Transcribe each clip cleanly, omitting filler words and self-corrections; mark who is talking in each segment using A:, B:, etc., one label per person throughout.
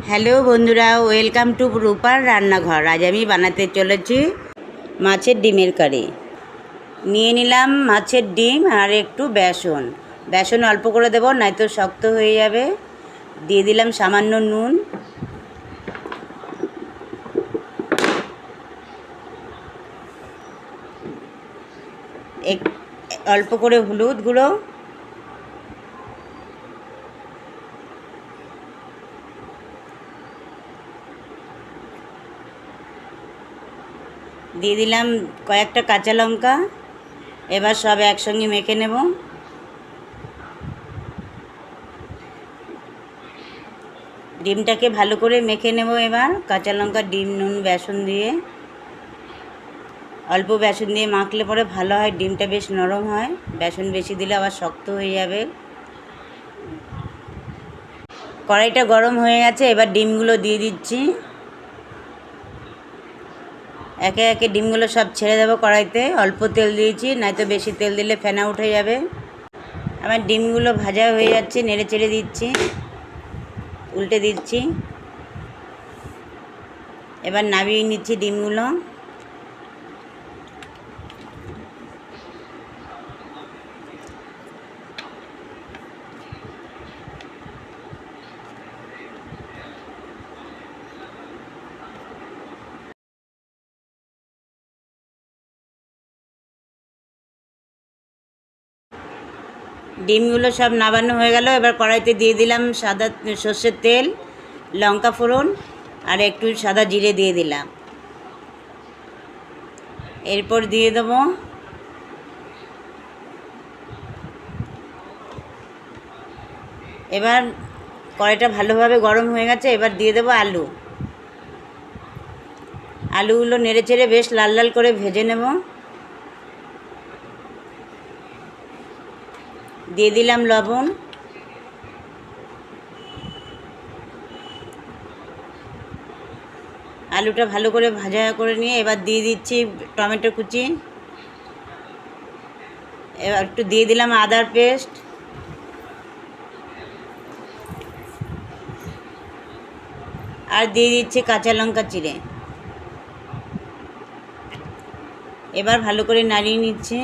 A: Hello বন্ধুরা, welcome to রূপার রান্নাঘর। আজ আমি বানাতে চলেছি মাছের ডিমের কারি। নিয়ে নিলাম মাছের ডিম আর একটু বেসন। বেসন অল্প করে দেবো, নয়তো শক্ত হয়ে যাবে। দিয়ে দিলাম সামান্য নুন, অল্প করে হলুদ গুঁড়ো, দিয়ে দিলাম কয়েকটা কাঁচা লঙ্কা। এবার সব একসঙ্গে মেখে নেব। ডিমটাকে ভালো করে মেখে নেব। এবার কাঁচা লঙ্কা, ডিম, নুন, বেসন দিয়ে অল্প বেসন দিয়ে মাখলে পরে ভালো হয়, ডিমটা বেশ নরম হয়। বেসন বেশি দিলে আবার শক্ত হয়ে যাবে। কড়াইটা গরম হয়ে গেছে, এবার ডিমগুলো দিয়ে দিচ্ছি। একে একে ডিমগুলো সব ছেড়ে দেবো কড়াইতে। অল্প তেল দিয়েছি, নয়তো বেশি তেল দিলে ফেনা উঠে যাবে। আমার ডিমগুলো ভাজা হয়ে যাচ্ছে, নেড়ে চেড়ে দিচ্ছি, উল্টে দিচ্ছি। এবার নামিয়ে নিচ্ছি ডিমগুলো। ডিমগুলো সব নামানো হয়ে গেল। এবার কড়াইতে দিয়ে দিলাম সাদা সর্ষের তেল, লঙ্কা ফোড়ন আর একটু সাদা জিরে দিয়ে দিলাম। এরপর দিয়ে দেবো এবার কড়াইটা ভালোভাবে গরম হয়ে গেছে, এবার দিয়ে দেবো আলু। আলুগুলো নেড়ে চেড়ে বেশ লাল লাল করে ভেজে নেব। দিয়ে দিলাম লবণ, আলুটা ভালো করে ভাজা করে নিয়ে এবার দিয়ে দিচ্ছি টমেটো কুচি। এবার একটু দিয়ে দিলাম আদার পেস্ট, আর দিয়ে দিচ্ছি কাঁচা লঙ্কা চিড়ে। এবার ভালো করে নাড়িয়ে নিচ্ছি।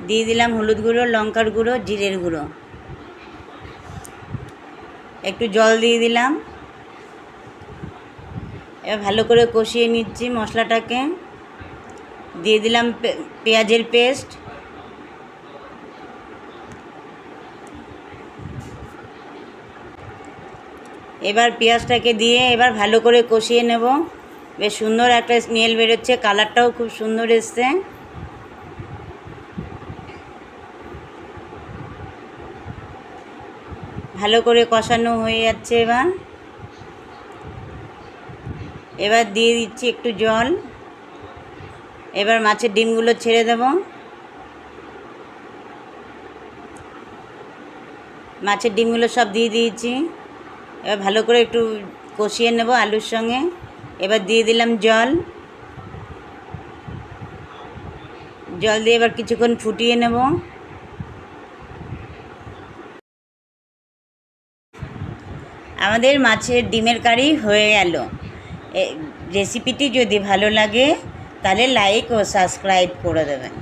A: দিয়ে দিলাম হলুদ গুঁড়ো, লঙ্কার গুঁড়ো, জিরের গুঁড়ো। একটু জল দিয়ে দিলাম। এবার ভালো করে কষিয়ে নিচ্ছি মশলাটাকে। দিয়ে দিলাম পেঁয়াজের পেস্ট। এবার পেঁয়াজটাকে দিয়ে এবার ভালো করে কষিয়ে নেব। বেশ সুন্দর একটা স্মেল বেরোচ্ছে, কালারটাও খুব সুন্দর এসছে। ভালো করে কষানো হয়ে যাচ্ছে। এবার দিয়ে দিচ্ছি একটু জল। এবার মাছের ডিমগুলো ছেড়ে দেব। মাছের ডিমগুলো সব দিয়ে দিয়েছি। এবার ভালো করে একটু কষিয়ে নেব আলুর সঙ্গে। এবার দিয়ে দিলাম জল। জল দিয়ে এবার কিছুক্ষণ ফুটিয়ে নেব। আমাদের মাছের ডিমের কারি হয়ে গেল। রেসিপিটি যদি ভালো লাগে তাহলে লাইক ও সাবস্ক্রাইব করে দেবেন।